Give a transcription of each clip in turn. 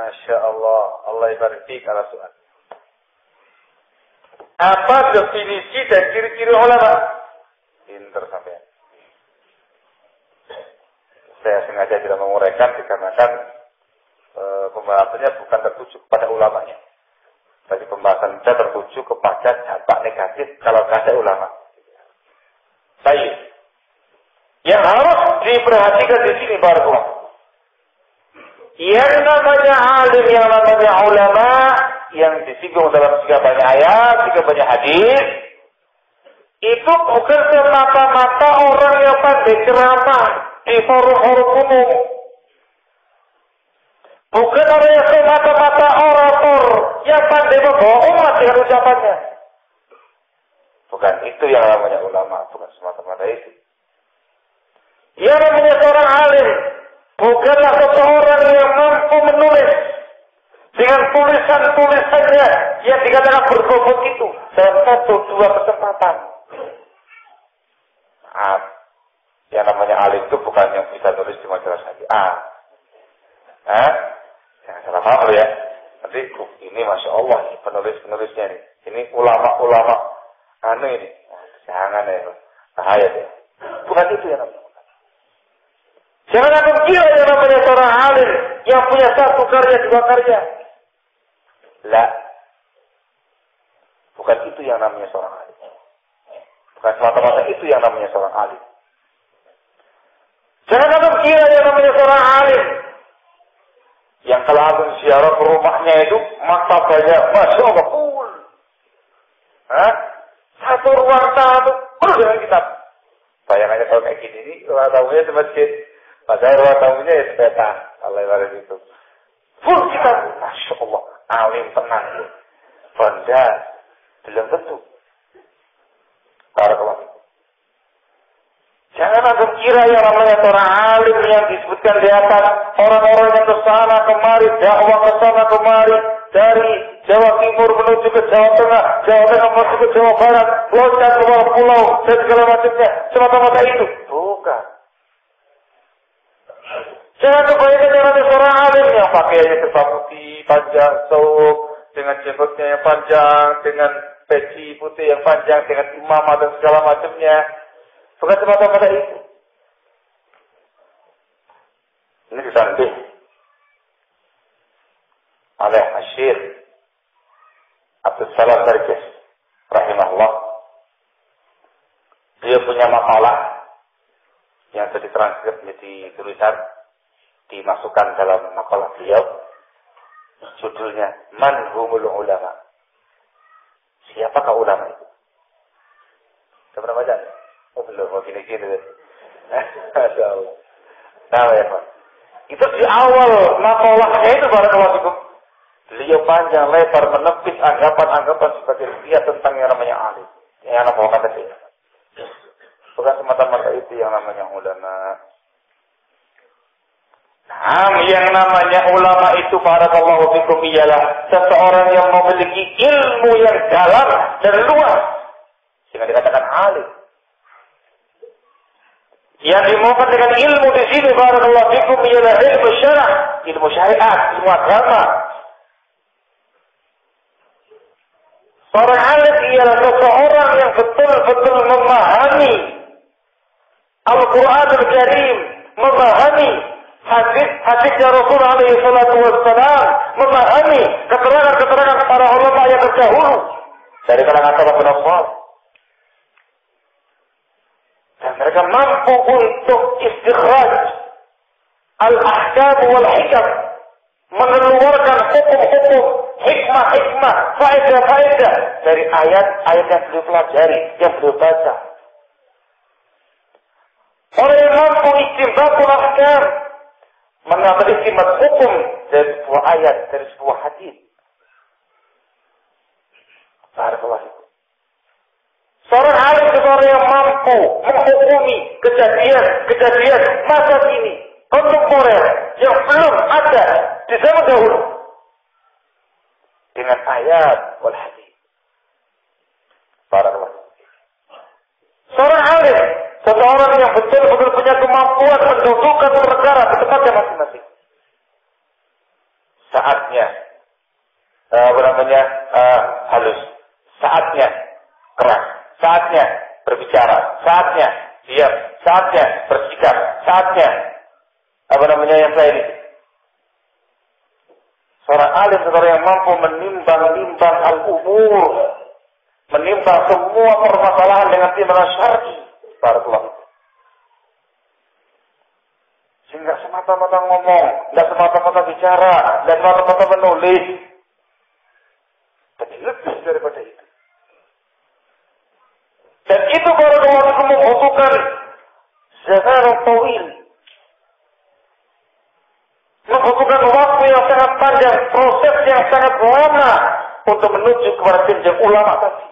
Masya Allah. Allah ibarik ala soal. Apa definisi dan ciri-ciri ulama? Pinter sampai. Saya sengaja tidak menguraikan dikarenakan pembahasannya bukan tertuju kepada ulamanya. Tapi pembahasan kita tertuju kepada dampak negatif kalau ada ulama. Baik. Yang harus diperhatikan di sini barakallahu. Yang namanya alim, yang namanya ulama, yang disinggung dalam tiga banyak ayat, tiga banyak hadis, itu bukan semata-mata orang yang pandai ceramah di forum-forum umum. Bukan orang yang semata-mata orator yang pandai membawa umat dengan ucapannya. Bukan itu yang namanya ulama, bukan semata-mata itu. Yang namanya seorang alim bukanlah seseorang yang mampu menulis dengan tulisan-tulisannya yang dikatakan berbobot itu dalam satu dua kesempatan. Yang namanya alim itu bukan yang bisa tulis di majalah syariah. Jangan salah paham ya. Nanti ini masya Allah nih penulis-penulisnya nih. Ini ulama-ulama ini. Jangan ya, bahaya ya. Bukan itu yang namanya. Jangan anggap gila yang namanya seorang alim yang punya satu karya, dua karya. Lah. Bukan itu yang namanya seorang alim. Bukan semata-mata itu yang namanya seorang alim. Jangan anggap gila yang namanya seorang alim. Yang kalau abang ziarah ke rumahnya itu maktabahnya masya Allah full. Satu ruang tamu penuh dengan kitab. Bayangannya kalau kayak gini ini ruang tamunya di masjid. Padahal ruang tamunya ya sepeta. Allah ibarat itu. Full kitab. Masya Allah. Alim tenang. Benda. Belum tentu. Barakallahu. Jangan anggap kira yang namanya seorang alim yang disebutkan di atas orang-orang yang kesana kemari, dakwah kesana kemari, dari Jawa Timur menuju ke Jawa Tengah, Jawa Tengah menuju ke Jawa Barat, loncat ke bawah pulau dan segala macamnya, semata-mata itu. Bukan. Jangan kebayangkan yang namanya seorang alim yang pakaiannya serba putih, panjang, sauk, dengan jenggotnya yang panjang, dengan peci putih yang panjang, dengan imamah dan segala macamnya. Bukan semata-mata itu. Ini disanding oleh Syekh Abdul Salam Darjas rahimahullah. Dia punya makalah yang sudah ditranskrip menjadi tulisan, dimasukkan dalam makalah beliau. Judulnya Man Humul Ulama. Siapakah ulama itu? Saya pernah baca? Oh belum, mau gini-gini. Masya Allah. Nah ya Pak. Itu di awal makalahnya itu barakallahu. Beliau panjang lebar menepis anggapan-anggapan sebagai dia tentang yang namanya alim. Yang namanya kata dia. Bukan semata-mata itu yang namanya ulama. Nah, yang namanya ulama itu barakallahu fikum ialah seseorang yang memiliki ilmu yang dalam dan luas. Sehingga dikatakan alim. Yang dimaukan dengan ilmu di sini barakallahu fikum ialah ilmu syarah, ilmu syariat, ilmu agama. Seorang alim ialah seseorang yang betul-betul memahami Al-Quran Al-Karim, memahami hadis-hadisnya Rasulullah alaihi salatu wassalam, memahami keterangan-keterangan para ulama yang terdahulu dari kalangan salafus saleh. Dan mereka mampu untuk istikhraj al-ahkam wal-hikam, mengeluarkan hukum-hukum, hikmah-hikmah, faedah-faedah dari ayat-ayat yang beliau pelajari, yang beliau baca. Orang yang mampu istinbatul ahkam, mengambil istinbat hukum dari sebuah ayat, dari sebuah hadis. Barakallahu. Seorang alim seorang yang mampu menghukumi kejadian masa kini, kontemporer yang belum ada di zaman dahulu dengan ayat wal hadis. Barakallahu. Seorang alim seseorang yang betul-betul punya kemampuan mendudukkan perkara ke tempatnya masing-masing. saatnya halus, saatnya keras, saatnya berbicara, saatnya diam, saatnya bersikap, saatnya yang lain. Seorang alim, seorang yang mampu menimbang al-umur, menimbang semua permasalahan dengan timbangan syar'i. Barakallahu. Sehingga semata-mata ngomong, tidak semata-mata bicara, dan semata-mata menulis. Tapi lebih daripada itu. Dan itu barakallahu membutuhkan zaman tawil. Membutuhkan waktu yang sangat panjang, proses yang sangat lama untuk menuju kepada jenjang ulama tadi.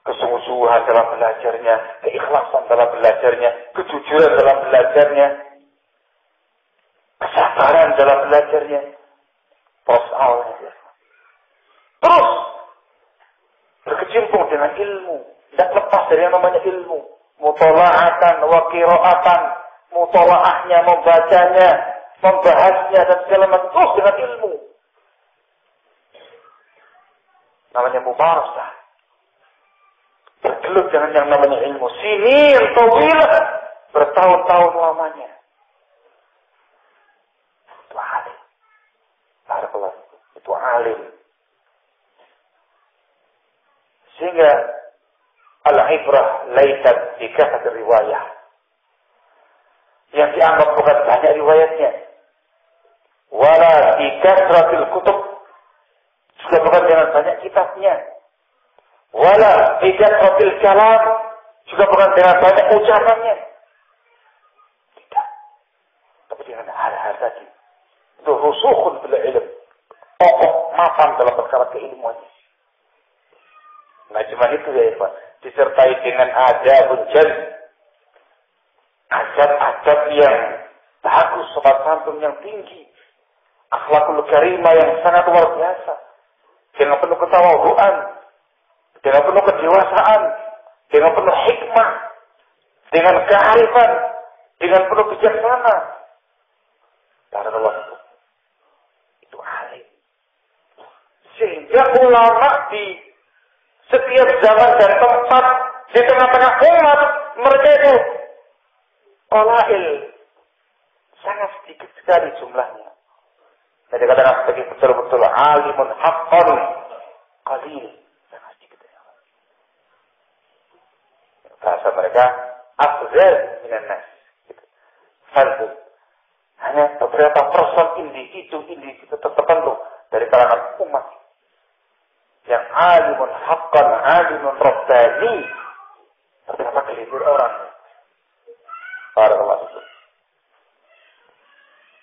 Kesungguhan dalam belajarnya, keikhlasan dalam belajarnya, kejujuran dalam belajarnya, kesabaran dalam belajarnya. Proses awalnya. Terus berkecimpung dengan ilmu, tidak lepas dari yang namanya ilmu. Mutola'atan wa qira'atan, mutola'ahnya, membacanya, membahasnya dan segala macam, terus dengan ilmu. Namanya mubarasah. Bergelut dengan yang namanya ilmu. Sinir, tawilah, bertahun-tahun lamanya. Itu alim. Barakallahu. Itu alim. Sehingga al-ibrah laisat bi kasratir riwayah. Yang dianggap bukan banyak riwayatnya. Wala bi kasratil kutub. Juga bukan dengan banyak kitabnya. Wala bi kasratil kalam. Juga bukan dengan banyak ucapannya. Tidak. Tapi dengan hal-hal tadi. Itu rusukhun bil ilm. Pokok mapan dalam perkara keilmuannya. Nah cuma itu ya Pak. Disertai dengan adabun jalb. Adab-adab yang bagus, sopan santun yang tinggi. Akhlakul karimah yang sangat luar biasa. Dengan penuh ketawaduan. Dengan penuh kedewasaan. Dengan penuh hikmah. Dengan kearifan. Dengan penuh bijaksana. Karena Allah itu alim. Sehingga ulama di setiap zaman dan tempat di tengah-tengah umat mereka itu qalail, sangat sedikit sekali jumlahnya. Jadi katakan sebagai betul-betul alimun haqqan qalil, sangat sedikit. Bahasa mereka afdal minan nas. Fardu. Hanya beberapa person individu tertentu dari kalangan umat yang alimun haqqan, alimun rabbani. Beberapa gelintir orang. Barakallahu fikum.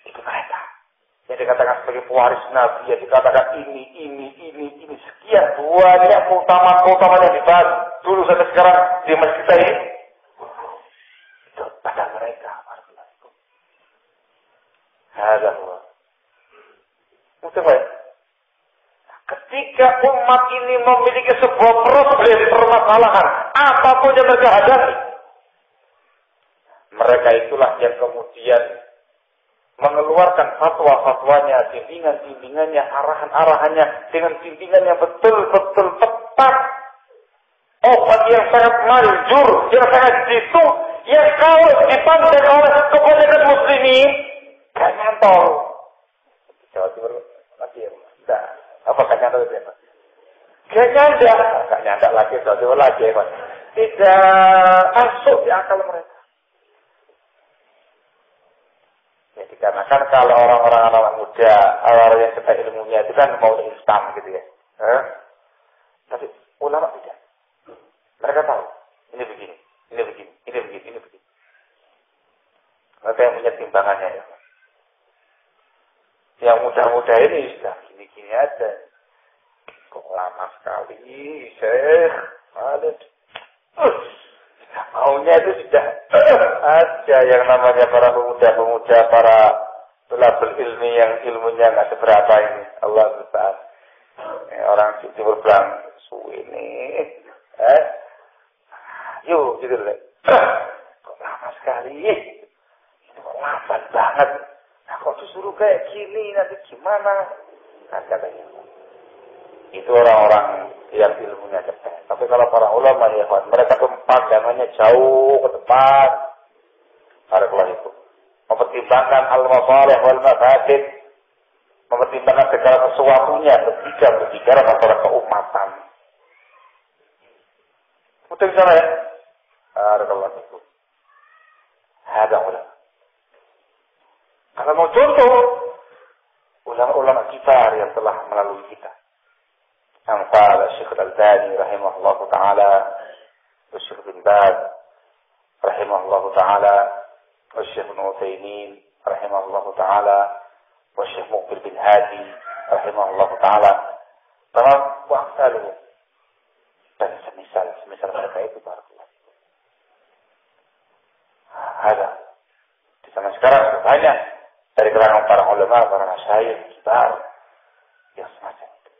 Itu mereka. Yang dikatakan sebagai pewaris Nabi, yang dikatakan ini, sekian banyak keutamaan yang dibahas dulu sampai sekarang di masjid kita ini. Itu pada mereka. Barakallahu fikum. Hadza huwa. Mustahil. Ketika umat ini memiliki sebuah problem, permasalahan, apapun yang mereka hadapi, mereka itulah yang kemudian mengeluarkan fatwa-fatwanya, bimbingan-bimbingannya, arahan-arahannya dengan bimbingan yang betul-betul tepat. Obat yang sangat manjur, yang sangat jitu, yang kalau dipandang oleh kebanyakan muslimin, gak nyantol. Jawa Timur lagi ya, tidak. Apa gak nyantol itu ya Pak? Gak nyanda lagi, Jawa Timur lagi ya Pak. Tidak masuk di akal mereka. Ya dikarenakan kalau orang-orang anak muda, orang yang suka ilmunya itu kan mau instan gitu ya. Tapi ulama tidak. Mereka tahu, ini begini. Mereka yang punya timbangannya ya. Yang muda-muda ini sudah gini-gini aja. Kok lama sekali, Syekh Khalid. Maunya itu sudah ada yang namanya para pemuda-pemuda, para tulabul ilmi yang ilmunya nggak seberapa ini. Allah Ta'ala. Orang timur bilang, ini. Yuk, gitu deh. Kok lama sekali. Itu lambat banget. Nah kok disuruh kayak gini, nanti gimana? Nah katanya. Itu orang-orang yang ilmunya cepat. Tapi kalau para ulama ya, mereka tuh pandangannya jauh ke depan. Barakallahu itu. Mempertimbangkan al-masalih wal mafasid. Mempertimbangkan segala sesuatunya berbicara masalah keumatan. Betul sana ya? Barakallahu itu. Ada ulama. Kalau mau contoh, ulama-ulama kita yang telah melalui kita. Amsal Syekh Al-Albani rahimahullah ta'ala, Syekh bin Baz rahimahullah ta'ala, Syekh Ibn Utsaimin rahimahullah ta'ala, Syekh Muqbil bin Hadi rahimahullah ta'ala. Tamam, wa amsaluhu. Dan semisal mereka itu barakallah. Ada. Di zaman sekarang banyak dari kalangan para ulama, para masyayikh besar yang semacam itu.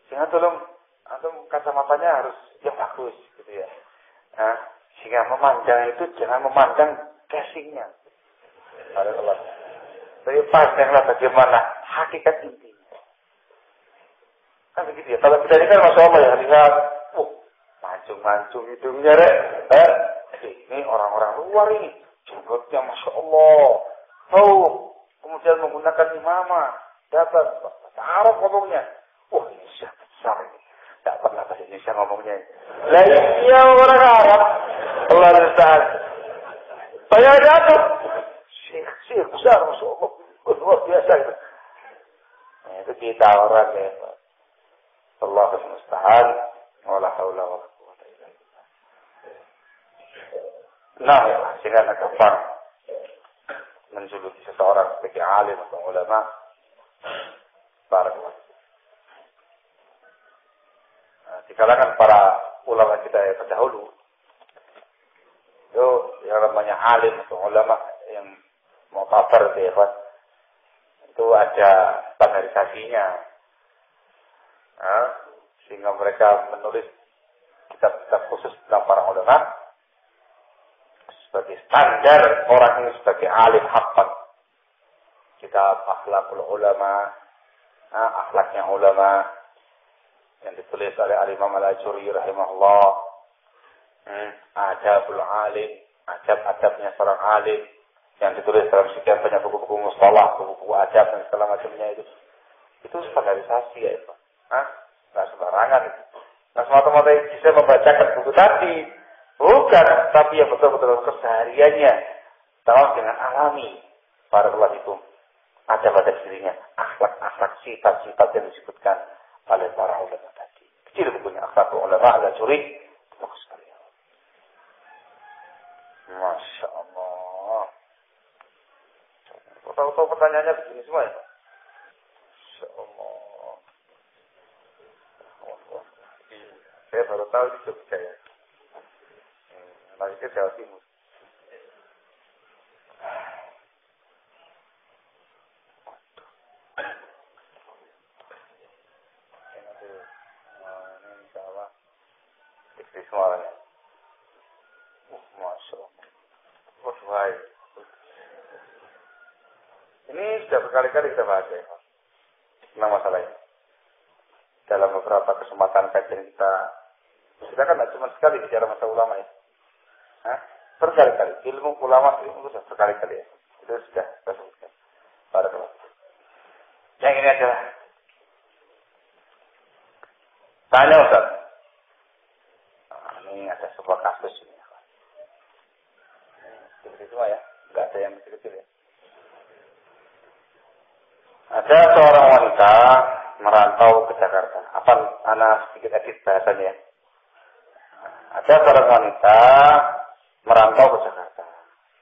Sehingga tolong antum kacamatanya harus yang bagus gitu ya. Nah, sehingga memandang itu jangan memandang casingnya. Tapi pandanglah bagaimana hakikat intinya. Kan begitu ya. Kalau kita ini kan masya Allah ya lihat, mancung-mancung hidungnya rek. Ini orang-orang luar ini, jenggotnya masya Allah. Kemudian menggunakan imamah, dapat bahasa Arab ngomongnya. Wah, ini siapa besar ini. Tak pernah bahasa Indonesia ngomongnya. Lah iya orang Arab. Allah Ustaz. Saya jatuh. Syekh besar, masya Allah. Luar biasa itu. Nah, itu kita orang ya. Allahu musta'an. Wala haula wala quwwata illa billah. Nah, ya, sehingga nak kafar menjuluki seseorang sebagai alim atau ulama, barakallahu. Nah, di kalangan para ulama kita yang terdahulu, itu yang namanya alim atau ulama yang mau kafir itu ada standarisasinya, sehingga mereka menulis kitab-kitab khusus tentang para ulama sebagai standar orang ini sebagai alim haqqan. Kitab Akhlaqul Ulama, akhlaknya ulama yang ditulis oleh Al-Imam Al-Ajuri rahimahullah. Adabul alim, adab-adabnya seorang alim yang ditulis dalam sekian banyak buku-buku mustalah, buku-buku adab dan segala macamnya itu. Itu standarisasi ya, Pak. Nggak sembarangan itu. Nah, semata-mata bisa membacakan buku tadi. Bukan, tapi yang betul-betul kesehariannya sama dengan alami. Barakallahu itu ada pada dirinya akhlak-akhlak sifat-sifat yang disebutkan oleh para ulama tadi. Kecil bukunya Akhlaqul Ulama Al-Ajuri. Bagus sekali. Masya Allah. Tahu-tahu pertanyaannya begini semua ya? Masya Allah. Saya baru tahu di Jogja ya. Lagi ke Jawa Timur. Ini insya Allah istri semuanya. Masya Allah. Baik. Ini sudah berkali-kali kita bahas ya, tentang masalah ini. Dalam beberapa kesempatan kajian kita kan cuma sekali bicara masalah ulama ya. Berkali-kali ilmu ulama itu sudah berkali-kali ya. Itu sudah kita sebutkan. Barakallah. Yang ini adalah tanya Ustaz. Ini ada sebuah kasus ini. Ini semua ya, nggak ada yang kecil-kecil ya. Ada seorang wanita merantau ke Jakarta. Apa anak sedikit edit bahasanya? Ada seorang wanita merantau ke Jakarta.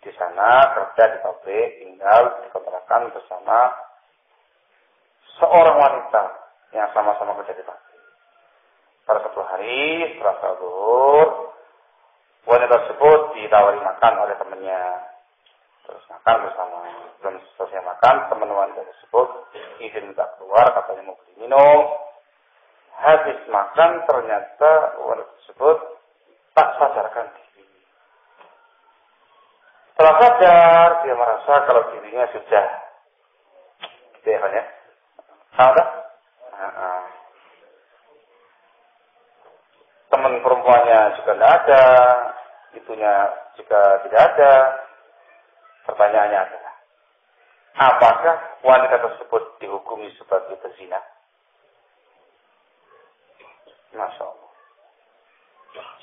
Di sana kerja di pabrik, tinggal di kontrakan bersama seorang wanita yang sama-sama kerja di pabrik. Pada suatu hari setelah sahur, wanita tersebut ditawari makan oleh temannya. Terus makan bersama. Belum selesai makan, teman wanita tersebut izin minta keluar, katanya mau beli minum. Habis makan, ternyata wanita tersebut tak sadarkan diri. Setelah sadar, dia merasa merasa kalau dirinya sudah gitu ya. Sama tak? Teman perempuannya juga tidak ada, itunya juga tidak ada. Pertanyaannya adalah, apakah wanita tersebut dihukumi sebagai pezina? Masya Allah.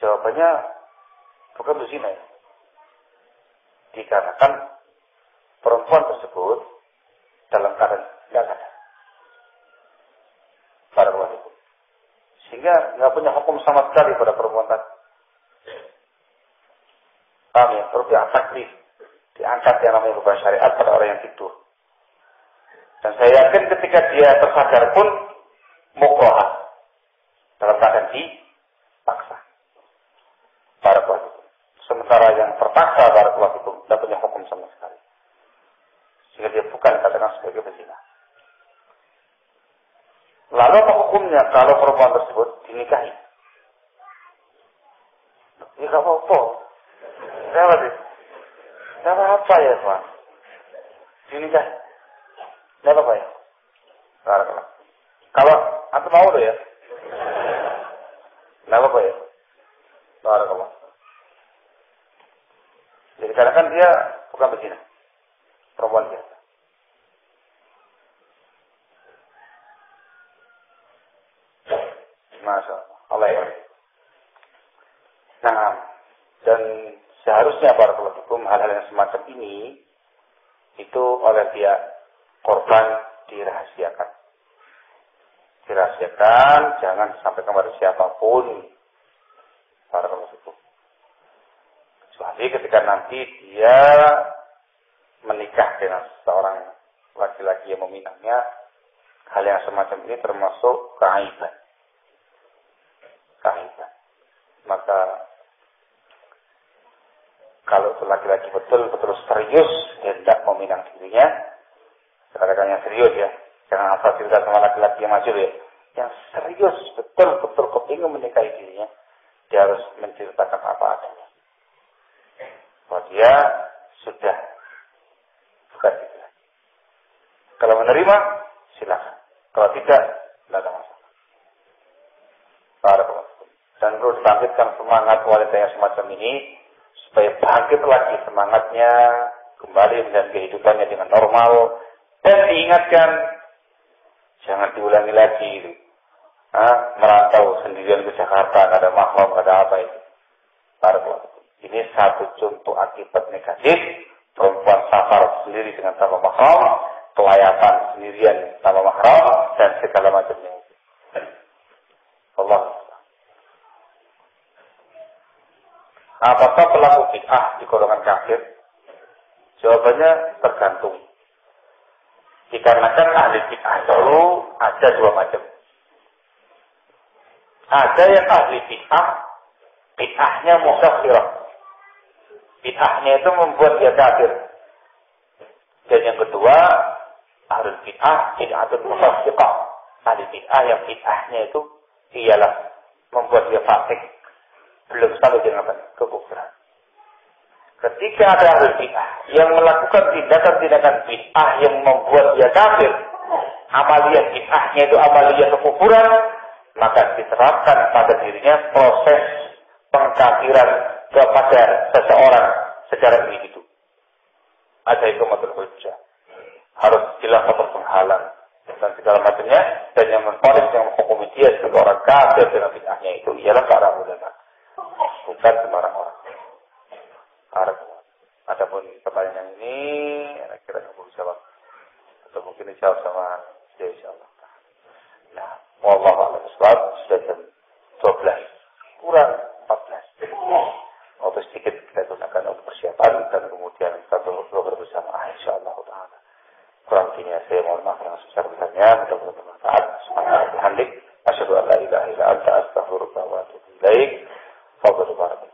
Jawabannya bukan pezina ya. Dikarenakan perempuan tersebut dalam keadaan tidak sadar. Barakallahu. Sehingga nggak punya hukum sama sekali pada perempuan tadi. Paham ya? Rupiah takdir diangkat yang namanya rubah syariat pada orang yang tidur. Dan saya yakin ketika dia tersadar pun mukroha dalam keadaan dipaksa. Barakallahu. Sementara yang terpaksa barakallahu itu tidak punya hukum sama sekali. Sehingga dia bukan katakan sebagai pezina. Lalu apa hukumnya kalau perempuan tersebut dinikahi? Ya gak apa-apa. Tidak apa-apa ya Tuhan. Dinikahi. Tidak apa-apa ya. Kalau antum mau loh ya. Tidak apa-apa ya. Barakallah. Jadi karena kan dia bukan berzina. Perempuan biasa. Masya Allah ya. Nah, dan seharusnya barakallahu fikum hal-hal yang semacam ini itu oleh pihak korban dirahasiakan. Dirahasiakan, jangan disampaikan kepada siapapun. Barakallahu fikum. Kecuali ketika nanti dia menikah dengan seorang laki-laki yang meminangnya, hal yang semacam ini termasuk keaiban. Maka kalau itu laki-laki betul-betul serius hendak meminang dirinya, katakannya serius ya, jangan asal cerita sama laki-laki yang majul ya, yang serius betul-betul kepingin menikahi dirinya, dia harus menceritakan apa adanya. Bahwa dia sudah bukan gitu lagi. Kalau menerima silakan, kalau tidak ada masalah. Barakallahu. Dan perlu dibangkitkan semangat wanita yang semacam ini supaya bangkit lagi semangatnya, kembali dengan kehidupannya dengan normal, dan diingatkan jangan diulangi lagi itu. Merantau sendirian ke Jakarta, nggak ada mahram, nggak ada apa itu. Ini satu contoh akibat negatif perempuan safar sendiri dengan tanpa mahram, kelayapan sendirian tanpa mahram, dan segala macamnya. Allah. Apakah pelaku bid'ah di golongan kafir? Jawabannya tergantung. Dikarenakan ahli bid'ah itu ada dua macam. Ada yang ahli bid'ah, bid'ahnya mukaffirah. Bid'ahnya itu membuat dia kafir. Dan yang kedua, ahli bid'ah, bid'atul mukaffirah. Ahli bid'ah yang bid'ahnya itu ialah membuat dia fasik. Belum sampai dengan kekufuran. Ketika ada ahli bid'ah yang melakukan tindakan-tindakan bid'ah yang membuat dia kafir, amaliyah bid'ahnya itu amaliyah kekufuran, maka diterapkan pada dirinya proses pengkafiran kepada seseorang secara individu. Ada iqamatul hujjah, harus dilakukan penghalang dan segala macamnya, dan yang menfonis yang menghukumi dia sebagai orang kafir dengan bid'ahnya itu ialah para ulama. Bukan sembarang orang. Adapun pertanyaan ini, kira nggak perlu jawab, atau mungkin dijawab sama dia insyaallah. Nah, wallahu a'lam bishawab. Sudah jam 12 kurang 14. Waktu sedikit kita gunakan untuk persiapan dan kemudian kita bersama insyaallah taala. Kurang lebihnya saya mohon maaf yang sebesar-besarnya. Mudah-mudahan bermanfaat. Subhanallah, bihamdik, asyhadu an la ilaha illa anta, astaghfiruka wa atubu ilaik. Fadhlu barak.